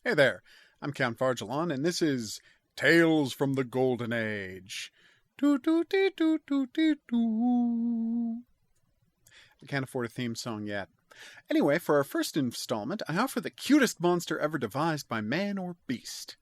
Hey there, I'm Count Vargelon, and this is Tales from the Golden Age. Do-do-dee-do-do-dee-do. I can't afford a theme song yet. Anyway, for our first installment, I offer the cutest monster ever devised by man or beast.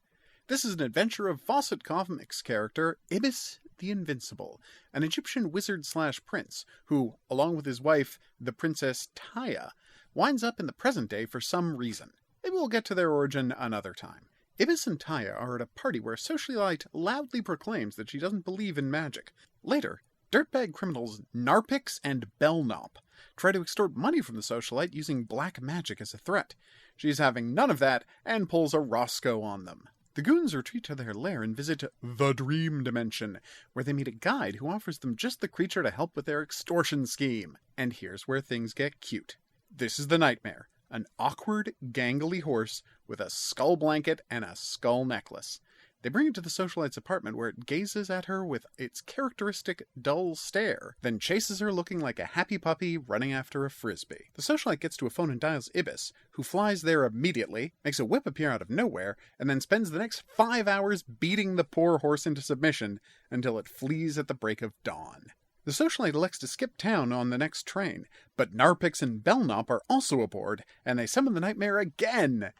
This is an adventure of Fawcett Comics character IBIS the Invincible, an Egyptian wizard/prince who, along with his wife, the Princess Taya, winds up in the present day for some reason. Maybe we'll get to their origin another time. IBIS and Taya are at a party where a socialite loudly proclaims that she doesn't believe in magic. Later, dirtbag criminals Narpix and Belknap try to extort money from the socialite using black magic as a threat. She's having none of that and pulls a Roscoe on them. The goons retreat to their lair and visit the Dream Dimension, where they meet a guide who offers them just the creature to help with their extortion scheme. And here's where things get cute. This is the Nightmare, an awkward, gangly horse with a skull blanket and a skull necklace. They bring it to the socialite's apartment where it gazes at her with its characteristic dull stare, then chases her looking like a happy puppy running after a frisbee. The socialite gets to a phone and dials IBIS, who flies there immediately, makes a whip appear out of nowhere, and then spends the next 5 hours beating the poor horse into submission until it flees at the break of dawn. The socialite elects to skip town on the next train, but Narpix and Belknap are also aboard, and they summon the Nightmare again.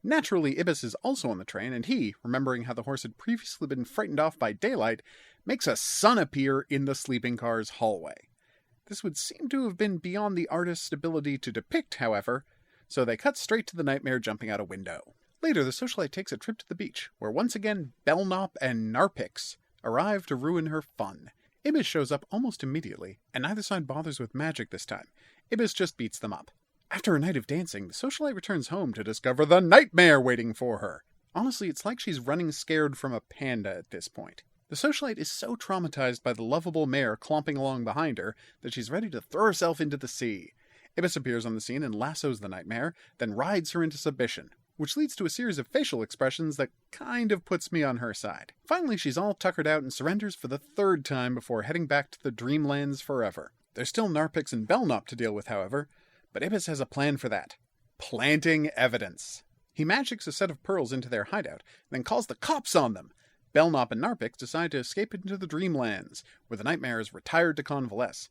Naturally, IBIS is also on the train, and he, remembering how the horse had previously been frightened off by daylight, makes a sun appear in the sleeping car's hallway. This would seem to have been beyond the artist's ability to depict, however, so they cut straight to the Nightmare jumping out a window. Later, the socialite takes a trip to the beach, where once again Belknap and Narpix arrive to ruin her fun. IBIS shows up almost immediately, and neither side bothers with magic this time. IBIS just beats them up. After a night of dancing, the socialite returns home to discover the Nightmare waiting for her. Honestly, it's like she's running scared from a panda at this point. The socialite is so traumatized by the lovable mare clomping along behind her that she's ready to throw herself into the sea. IBIS appears on the scene and lassos the Nightmare, then rides her into submission, which leads to a series of facial expressions that kind of puts me on her side. Finally, she's all tuckered out and surrenders for the third time before heading back to the Dreamlands forever. There's still Narpix and Belknap to deal with, however, but IBIS has a plan for that. Planting evidence. He magics a set of pearls into their hideout, then calls the cops on them. Belknap and Narpix decide to escape into the Dreamlands, where the Nightmare is retired to convalesce.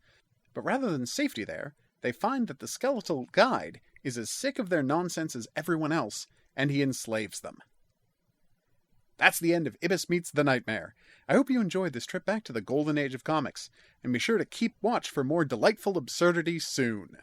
But rather than safety there, they find that the skeletal guide is as sick of their nonsense as everyone else, and he enslaves them. That's the end of IBIS Meets the Nightmare. I hope you enjoyed this trip back to the golden age of comics, and be sure to keep watch for more delightful absurdity soon.